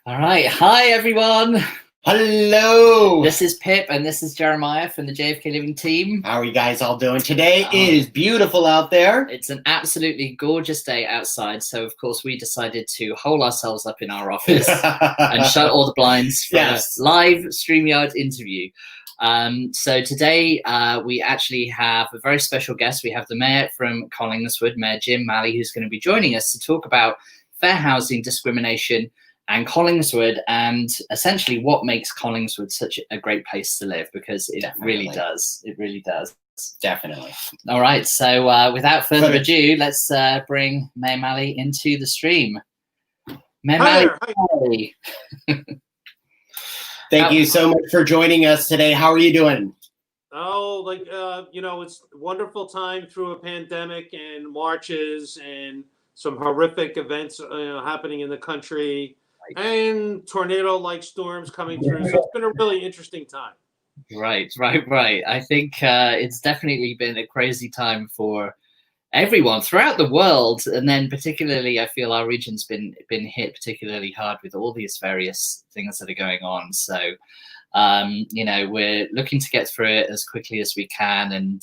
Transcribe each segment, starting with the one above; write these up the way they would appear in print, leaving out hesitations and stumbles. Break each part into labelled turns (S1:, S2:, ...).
S1: All right. Hi, everyone.
S2: Hello.
S1: This is Pip and this is Jeremiah from the JFK Living team.
S2: How are you guys all doing today? It is beautiful out there.
S1: It's an absolutely gorgeous day outside. So, of course, we decided to hole ourselves up in our office and shut all the blinds for a live StreamYard interview. So today we actually have a very special guest. We have the mayor from Collingswood, Mayor Jim Maley, who's going to be joining us to talk about fair housing, discrimination, and Collingswood, and essentially what makes Collingswood such a great place to live, because it really does. It really does.
S2: Definitely.
S1: All right. So without further ado, let's bring Mayor Maley into the stream. Mayor Maley.
S2: Thank you so much for joining us today. How are you doing?
S3: Oh, it's a wonderful time through a pandemic and marches and some horrific events happening in the country. And tornado-like storms coming through. So it's been a really interesting time.
S1: Right. I think it's definitely been a crazy time for everyone throughout the world. And then particularly, I feel our region's been hit particularly hard with all these various things that are going on. So, we're looking to get through it as quickly as we can and,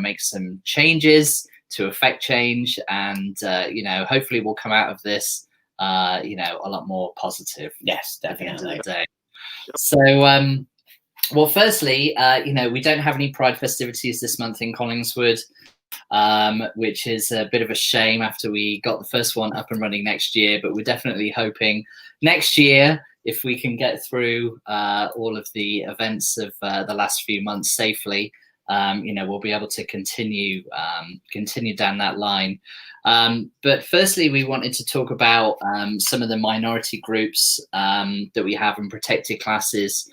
S1: make some changes to affect change. And, hopefully we'll come out of this a lot more positive.
S2: Yes, definitely.
S1: At the end of the day. So, well, firstly, we don't have any Pride festivities this month in Collingswood, which is a bit of a shame after we got the first one up and running next year. But we're definitely hoping next year, if we can get through all of the events of the last few months safely, we'll be able to continue down that line. But firstly, we wanted to talk about some of the minority groups that we have in protected classes.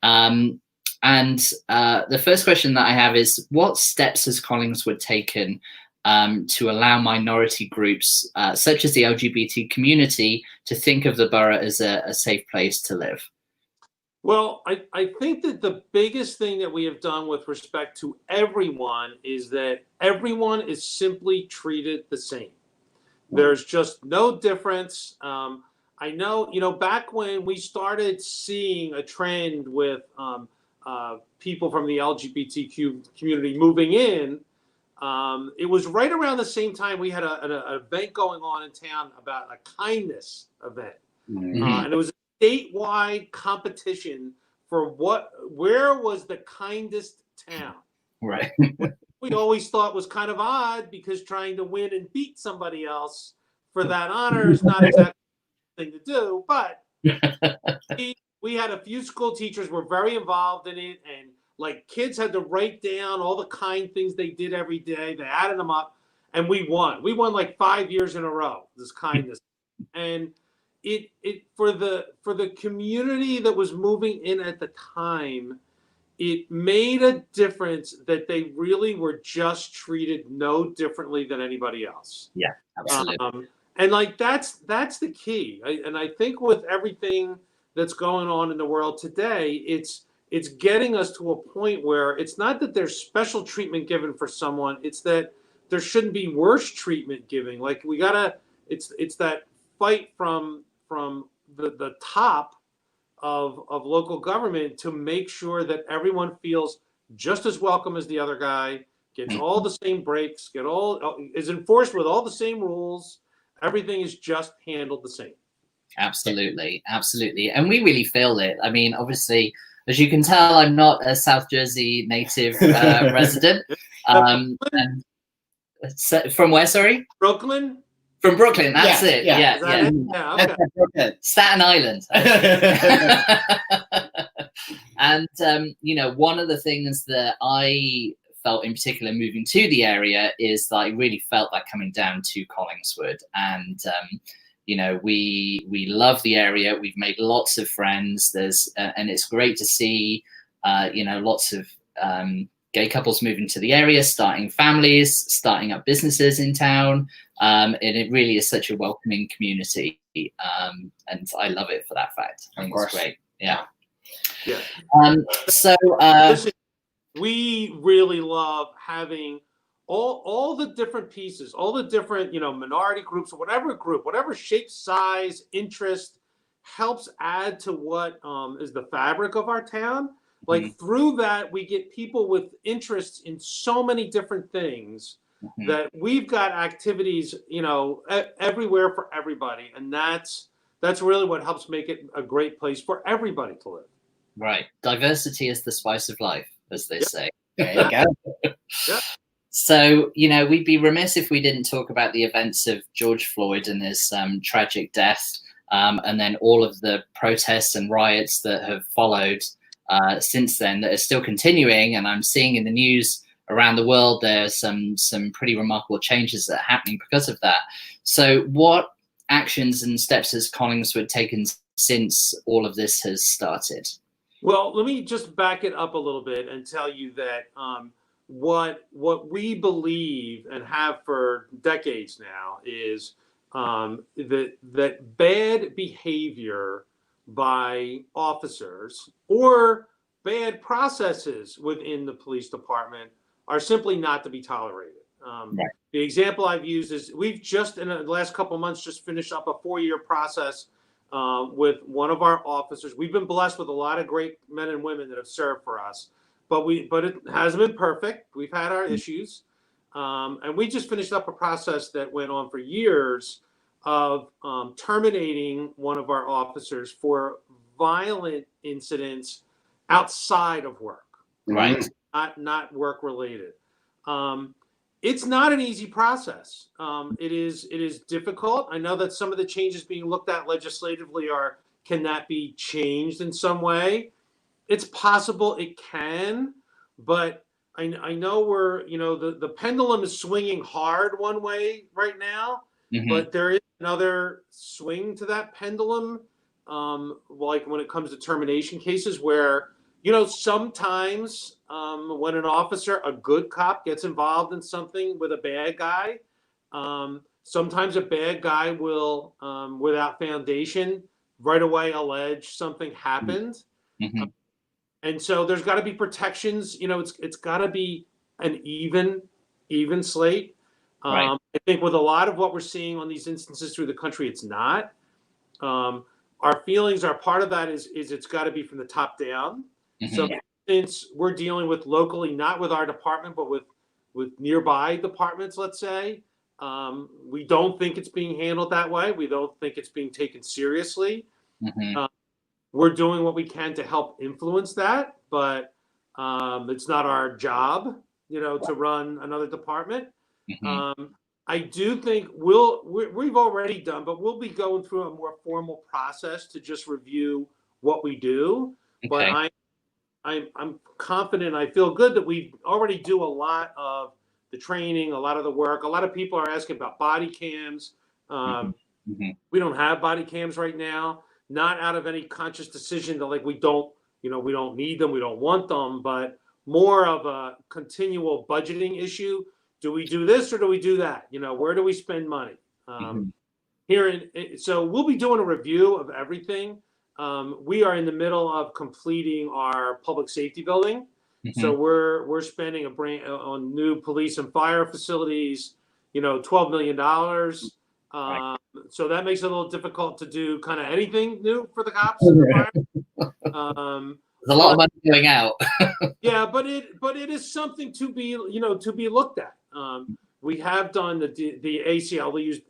S1: And the first question that I have is, what steps has Collingswood taken to allow minority groups, such as the LGBT community, to think of the borough as a safe place to live?
S3: Well, I think that the biggest thing that we have done with respect to everyone is that everyone is simply treated the same. There's just no difference. I know, back when we started seeing a trend with people from the LGBTQ community moving in, it was right around the same time we had an event going on in town about a kindness event.
S2: Mm-hmm.
S3: And it was statewide competition for where was the kindest town.
S1: Right.
S3: We always thought was kind of odd, because trying to win and beat somebody else for that honor is not exactly the thing to do. But we had a few school teachers were very involved in it, and kids had to write down all the kind things they did every day. They added them up, and we won. We won 5 years in a row, this kindness. And it for the community that was moving in at the time, it made a difference that they really were just treated no differently than anybody else.
S1: Yeah, absolutely.
S3: And that's the key. And I think with everything that's going on in the world today, it's getting us to a point where it's not that there's special treatment given for someone, it's that there shouldn't be worse treatment given. It's that fight from the top of local government to make sure that everyone feels just as welcome as the other guy, gets all the same breaks, is enforced with all the same rules. Everything is just handled the same.
S1: Absolutely. And we really feel it. I mean, obviously, as you can tell, I'm not a South Jersey native resident. And from where, sorry?
S3: Brooklyn?
S1: From Brooklyn, that's it. Yeah.
S3: Okay.
S1: Staten Island. And, one of the things that I felt in particular moving to the area is that I really felt that coming down to Collingswood. And, we love the area. We've made lots of friends. And it's great to see, lots of gay couples moving to the area, starting families, starting up businesses in town. And it really is such a welcoming community. And I love it for that fact. I think it's great. Yeah.
S3: Listen, we really love having all the different pieces, all the different, minority groups, whatever group, whatever shape, size, interest, helps add to what is the fabric of our town. Like through that, we get people with interests in so many different things that we've got activities, you know, everywhere for everybody. And that's really what helps make it a great place for everybody to live.
S1: Right. Diversity is the spice of life, as they say.
S2: There you go.
S3: Yep.
S1: So, you know, we'd be remiss if we didn't talk about the events of George Floyd and his tragic death, and then all of the protests and riots that have followed since then that are still continuing. And I'm seeing in the news around the world, there's some pretty remarkable changes that are happening because of that. So what actions and steps has Collingswood taken since all of this has started?
S3: Well, let me just back it up a little bit and tell you that what we believe and have for decades now is that bad behavior by officers or bad processes within the police department are simply not to be tolerated.
S1: Right.
S3: The example I've used is we've just in the last couple of months just finished up a 4-year process with one of our officers. We've been blessed with a lot of great men and women that have served for us, but it hasn't been perfect. We've had our issues, and we just finished up a process that went on for years of terminating one of our officers for violent incidents outside of work,
S1: Right.
S3: Not work related. It's not an easy process. It is difficult. I know that some of the changes being looked at legislatively can that be changed in some way? It's possible it can, but I know the pendulum is swinging hard one way right now, but there is another swing to that pendulum, like when it comes to termination cases where, you know, sometimes when an officer, a good cop, gets involved in something with a bad guy, sometimes a bad guy will, without foundation, right away allege something happened. And so there's got to be protections. You know, it's got to be an even slate.
S1: Right.
S3: I think with a lot of what we're seeing on these instances through the country, it's not. Our feelings are part of that is it's got to be from the top down. So since we're dealing with locally, not with our department, but with nearby departments, let's say, we don't think it's being handled that way. We don't think it's being taken seriously. We're doing what we can to help influence that, but it's not our job, you know, to run another department. I do think we've already done, but we'll be going through a more formal process to just review what we do. But I'm confident. I feel good that we already do a lot of the training, a lot of the work. A lot of people are asking about body cams. We don't have body cams right now, not out of any conscious decision that like we don't need them, we don't want them, but more of a continual budgeting issue. Do we do this or do we do that? You know, where do we spend money? So we'll be doing a review of everything. We are in the middle of completing our public safety building. So we're spending on new police and fire facilities, you know, $12 million. So that makes it a little difficult to do kind of anything new for the cops. And the fire.
S1: There's a lot of money going out.
S3: Yeah, but it is something to be looked at. We have done the ACLU's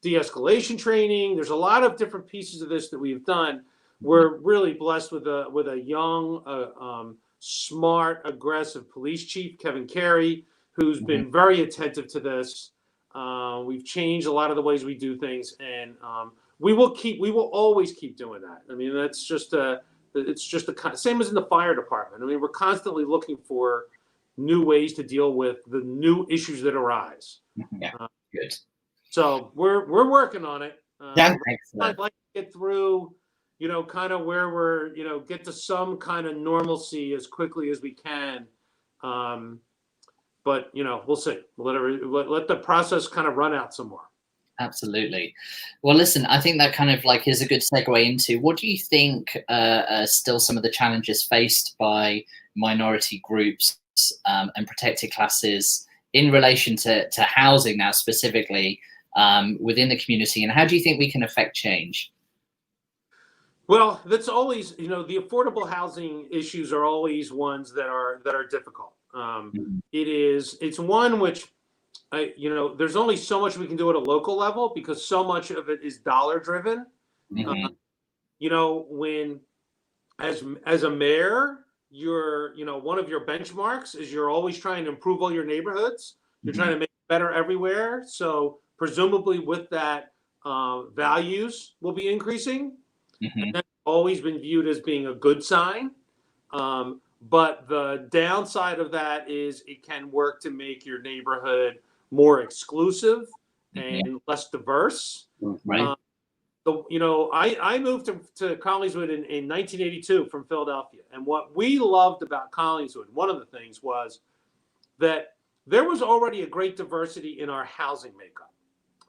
S3: De-Escalation Training. There's a lot of different pieces of this that we've done. We're really blessed with a young, smart, aggressive police chief, Kevin Carey, who's been very attentive to this. We've changed a lot of the ways we do things, and we will always keep doing that. I mean, it's just the same as in the fire department. I mean, we're constantly looking for new ways to deal with the new issues that arise.
S1: Good.
S3: So we're working on it.
S1: I'd
S3: like to get through, you know, kind of where we're, you know, get to some kind of normalcy as quickly as we can. But you know, we'll see. We'll let the process kind of run out some more.
S1: Absolutely. Well, listen, I think that kind of like is a good segue into what do you think are still some of the challenges faced by minority groups and protected classes in relation to housing now specifically within the community, and how do you think we can affect change?
S3: Well, that's always, the affordable housing issues are always ones that are difficult.
S1: Mhm.
S3: It's one which there's only so much we can do at a local level because so much of it is dollar driven.
S1: Mhm.
S3: When as a mayor, one of your benchmarks is you're always trying to improve all your neighborhoods. You're trying to make it better everywhere. So presumably with that, values will be increasing.
S1: Mhm.
S3: That's always been viewed as being a good sign. But the downside of that is it can work to make your neighborhood more exclusive
S1: Mhm.
S3: and less diverse.
S1: Right.
S3: I moved to Collingswood in 1982 from Philadelphia. And what we loved about Collingswood, one of the things was that there was already a great diversity in our housing makeup.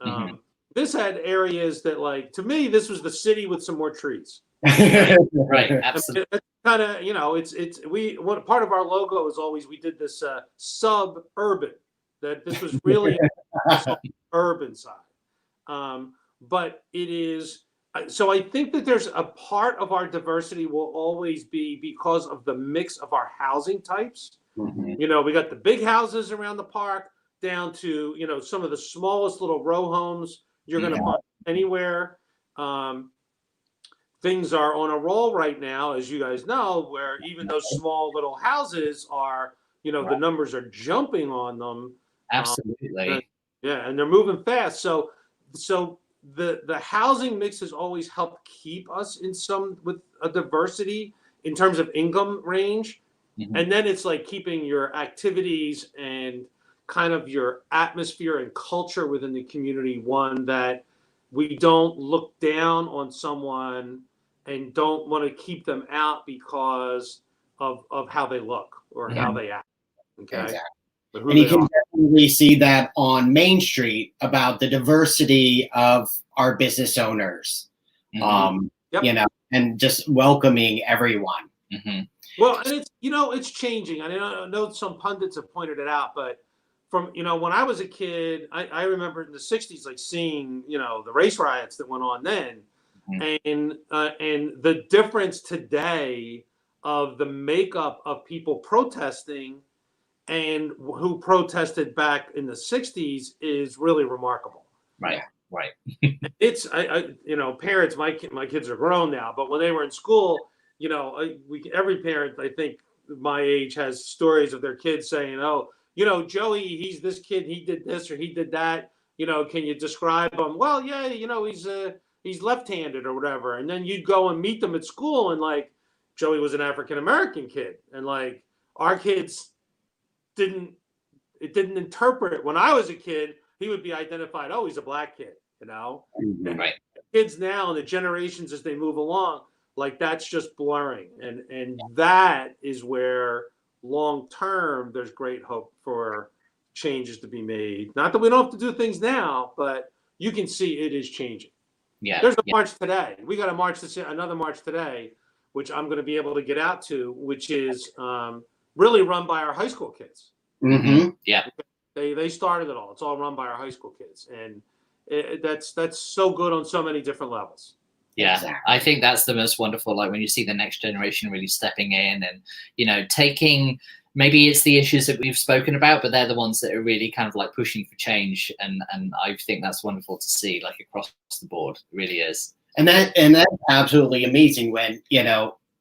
S1: Mhm.
S3: This had areas that, like, to me, this was the city with some more trees.
S1: Right.
S3: I
S1: Absolutely.
S3: mean, it's kind of, one part of our logo is always we did this suburban, that this was really the urban side. But it is, so I think that there's a part of our diversity will always be because of the mix of our housing types.
S1: Mhm.
S3: We got the big houses around the park down to, some of the smallest little row homes you're going to find anywhere. Things are on a roll right now, as you guys know, where even those small little houses are, the numbers are jumping on them. And,
S1: Absolutely.
S3: yeah, and they're moving fast. So the housing mix has always helped keep us with a diversity in terms of income range.
S1: Mhm.
S3: And then it's like keeping your activities and kind of your atmosphere and culture within the community one that we don't look down on someone and don't want to keep them out because of how they look or
S1: Yeah.
S3: how they act. Okay.
S2: Exactly.
S3: But who
S2: And you
S3: they
S2: can
S3: are.
S2: definitely see that on Main Street about the diversity of our business owners.
S1: Mhm.
S3: Yep.
S2: And just welcoming everyone.
S1: Mhm.
S3: Well, and it's changing. I know some pundits have pointed it out, but from when I was a kid, I remember in the '60s, like seeing the race riots that went on then, and the difference today of the makeup of people protesting and who protested back in the '60s is really remarkable.
S1: Right. Right.
S3: It's parents. My kids are grown now, but when they were in school, every parent, I think my age, has stories of their kids saying, "Oh, Joey, he's this kid. He did this or he did that. Can you describe him?" Well, yeah, he's left-handed or whatever. And then you'd go and meet them at school, and like Joey was an African American kid, and like our kids didn't interpret. When I was a kid, he would be identified, oh, he's a black kid.
S1: Right.
S3: Kids now and the generations as they move along, like that's just blurring, and that is where long term there's great hope for changes to be made. Not that we don't have to do things now, but you can see it is changing.
S1: Yeah.
S3: There's a march today. We got a march another march today, which I'm going to be able to get out to, which is really run by our high school kids.
S2: Mm-hmm.
S1: Yeah.
S3: They started it all. It's all run by our high school kids, and that's so good on so many different levels.
S1: Yeah,
S2: Exactly.
S1: I think that's the most wonderful, like when you see the next generation really stepping in and, taking, maybe it's the issues that we've spoken about, but they're the ones that are really kind of like pushing for change. And I think that's wonderful to see, like across the board. It really is.
S2: And that's absolutely amazing when,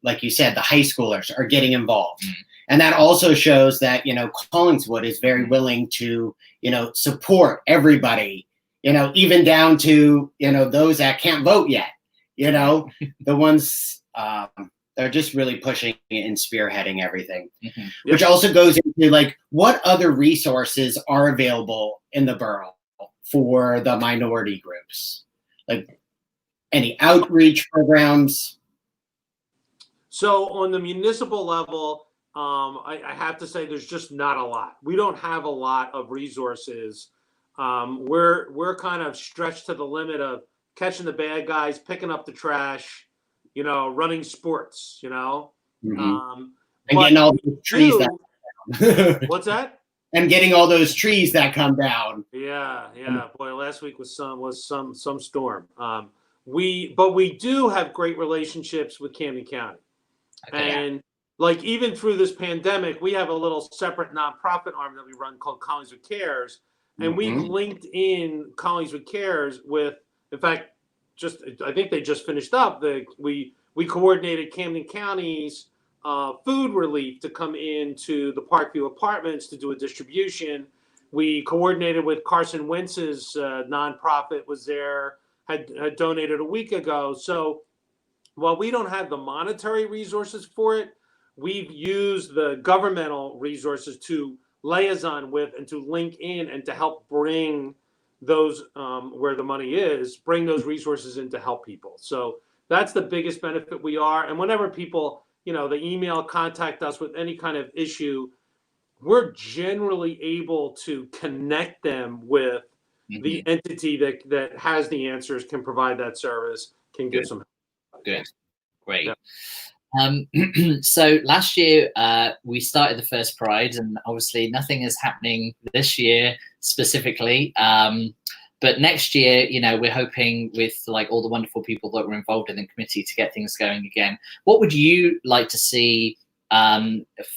S2: like you said, the high schoolers are getting involved. And that also shows that, Collingswood is very willing to, support everybody, even down to, those that can't vote yet. The ones they're just really pushing and spearheading everything, which also goes into like what other resources are available in the borough for the minority groups, like any outreach programs.
S3: So on the municipal level, I have to say there's just not a lot. We don't have a lot of resources. We're kind of stretched to the limit of catching the bad guys, picking up the trash, running sports,
S2: And getting all those trees
S3: what's that?
S2: And getting all those trees that come down.
S3: Yeah. Boy, last week was some storm. but we do have great relationships with Camden County.
S1: Okay.
S3: And like even through this pandemic, we have a little separate nonprofit arm that we run called Collingswood Cares. And we've linked in Collingswood Cares with, in fact, I think they just finished up. We coordinated Camden County's food relief to come into the Parkview Apartments to do a distribution. We coordinated with Carson Wentz's nonprofit was there, had donated a week ago. So while we don't have the monetary resources for it, we've used the governmental resources to liaison with and to link in and to help bring those where the money is, bring those resources in to help people. So that's the biggest benefit we are. And whenever people, they email, contact us with any kind of issue, we're generally able to connect them with the entity that has the answers, can provide that service, can give some help.
S1: Good. Great.
S3: Yeah.
S1: So last year we started the first Pride, and obviously nothing is happening this year specifically. But next year, we're hoping with like all the wonderful people that were involved in the committee to get things going again. What would you like to see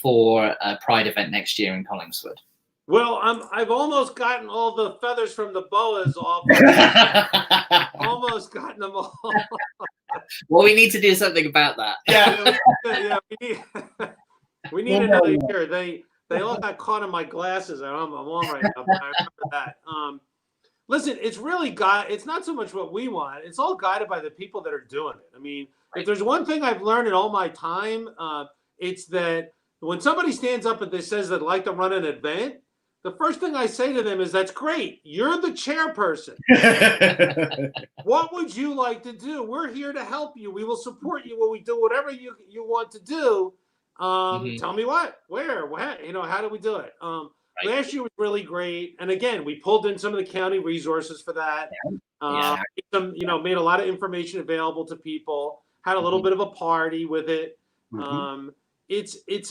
S1: for a Pride event next year in Collingswood?
S3: Well, I've almost gotten all the feathers from the boas off. Almost gotten them all.
S1: Well, we need to do something about that.
S3: Yeah, we need another year. They all got caught in my glasses. I'm on right now, but I remember that. Listen, it's really it's not so much what we want. It's all guided by the people that are doing it. I mean, if there's one thing I've learned in all my time, it's that when somebody stands up and they says they'd like to run an event, the first thing I say to them is, that's great. You're the chairperson. What would you like to do? We're here to help you. We will support you when we do whatever you want to do. Tell me what, where, what, how do we do it? Last year was really great. And again, we pulled in some of the county resources for that. Made a lot of information available to people, had a little bit of a party with it. It's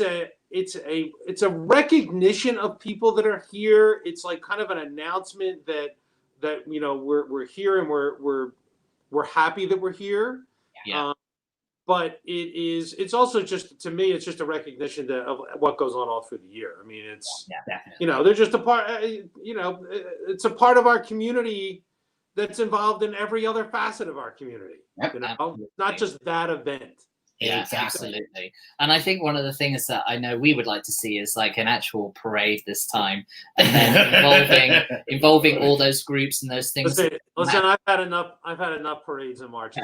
S3: a recognition of people that are here. It's like kind of an announcement that we're here and we're happy that we're here. But it's also just, to me, it's just a recognition of what goes on all through the year. I mean, it's they're just a part. It's a part of our community that's involved in every other facet of our community. Not just that event.
S1: Yeah, absolutely. And I think one of the things that I know we would like to see is like an actual parade this time, and then involving all those groups and those things.
S3: Listen, I've had enough parades and marches.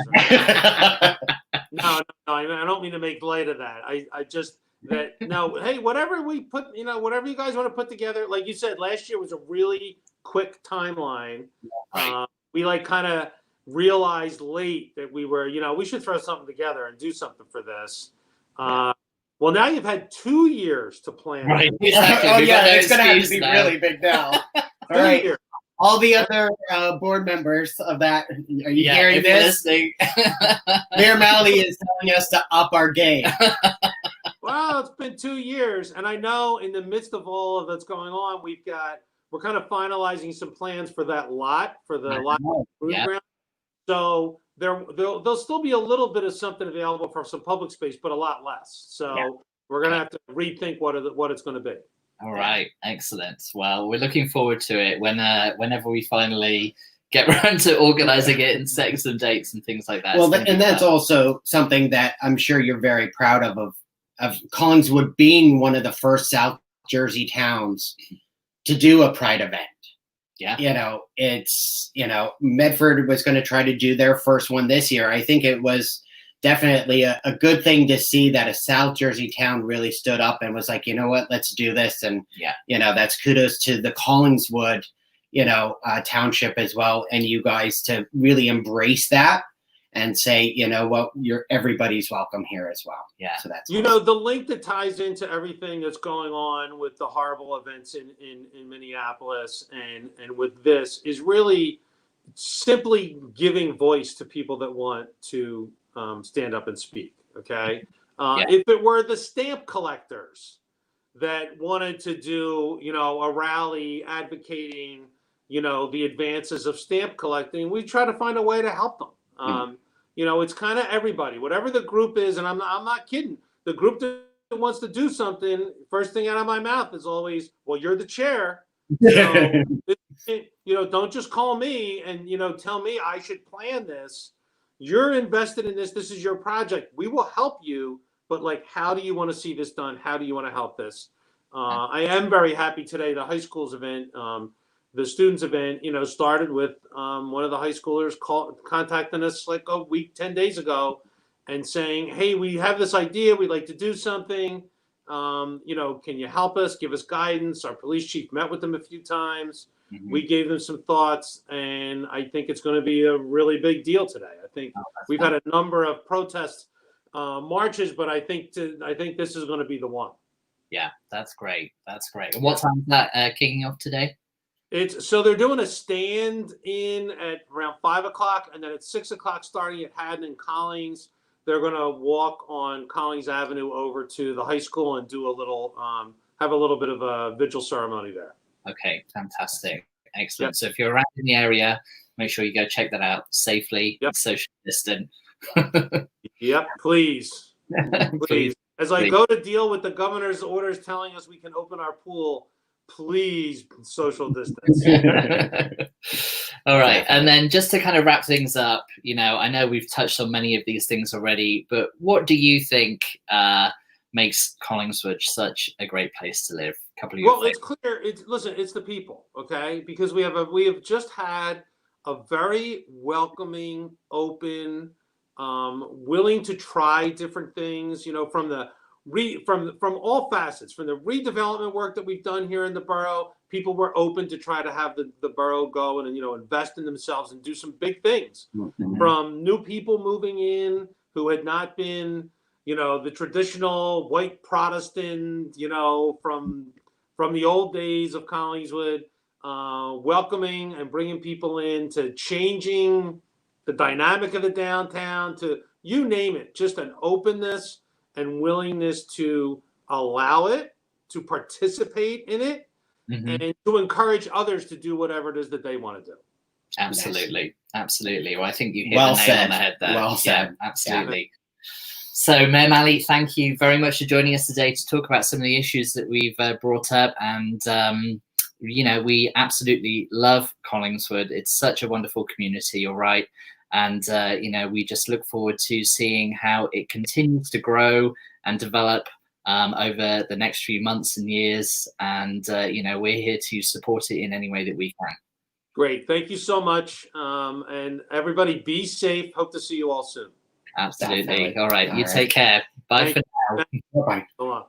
S3: No, I don't mean to make light of that. Hey, whatever we put, whatever you guys want to put together, like you said, last year was a really quick timeline. We kind of realized late that we were, we should throw something together and do something for this. Well, now you've had 2 years to plan.
S1: Right. Exactly.
S2: It's going to have to be really big now. All right. All the other board members of that, are you hearing this? Mayor Maley is telling us to up our game.
S3: Well, it's been 2 years, and I know in the midst of all of that's going on, we're kind of finalizing some plans for that lot, for the lot ground. So there'll still be a little bit of something available for some public space, but a lot less. So we're going to have to rethink what it's going to be.
S1: All right, excellent. Well, we're looking forward to it whenever we finally get around to organizing it and setting some dates and things like that.
S2: Well, and that's also something that I'm sure you're very proud of Collingswood being one of the first South Jersey towns to do a Pride event. Yeah. Medford was going to try to do their first one this year. I think it was definitely a good thing to see that a South Jersey town really stood up and was like, you know what, let's do this. And, that's kudos to the Collingswood, township as well. And you guys to really embrace that and say, everybody's welcome here as well. Yeah. So that's
S3: the link that ties into everything that's going on with the horrible events in Minneapolis and with this is really simply giving voice to people that want to stand up and speak. Okay. If it were the stamp collectors that wanted to do, a rally advocating, the advances of stamp collecting, we try to find a way to help them. You know, it's kind of everybody, whatever the group is, and I'm not kidding. The group that wants to do something, first thing out of my mouth is always, well, you're the chair. You know, don't just call me and, you know, tell me I should plan this. You're invested in this. This is your project. We will help you. But like, how do you want to see this done? How do you want to help this? I am very happy today. The high school's event, the students event, you know, started with one of the high schoolers contacting us like a week, 10 days ago and saying, hey, we have this idea. We'd like to do something. You know, can you help us? Give us guidance. Our police chief met with them a few times. We gave them some thoughts, and I think it's going to be a really big deal today. I think we've had a number of protest marches, but I think this is going to be the one.
S1: Yeah, that's great. That's great. And what time is that kicking off today?
S3: So they're doing a stand-in at around 5 o'clock, and then at 6 o'clock, starting at Haddon and Collings, they're going to walk on Collings Avenue over to the high school and do a little, have a little bit of a vigil ceremony there.
S1: Okay, fantastic. Excellent. Yep. So if you're around in the area, make sure you go check that out safely, social distant.
S3: Yep, please. Please. As I go to deal with the governor's orders telling us we can open our pool, please social distance.
S1: All right. And then just to kind of wrap things up, you know, I know we've touched on many of these things already, but what do you think makes Collingswood such a great place to live?
S3: It's clear. It's the people, okay? Because we have just had a very welcoming, open, willing to try different things, you know, from all facets, from the redevelopment work that we've done here in the borough. People were open to try to have the borough go and, you know, invest in themselves and do some big things. From new people moving in who had not been, you know, the traditional white Protestant, you know, from the old days of Collingswood, welcoming and bringing people in, to changing the dynamic of the downtown, to you name it, just an openness and willingness to allow it, to participate in it, and to encourage others to do whatever it is that they want to do.
S1: Absolutely. Absolutely. Well, I think you hit the nail on the head there.
S2: Well said.
S1: Yeah, absolutely. Yeah. So, Mayor Maley, thank you very much for joining us today to talk about some of the issues that we've brought up. And, you know, we absolutely love Collingswood. It's such a wonderful community, you're right. And, you know, we just look forward to seeing how it continues to grow and develop over the next few months and years. And, you know, we're here to support it in any way that we can.
S3: Great. Thank you so much. And everybody be safe. Hope to see you all soon.
S1: Absolutely. All right. You take care. Bye for now.
S2: Bye-bye.
S3: Go on.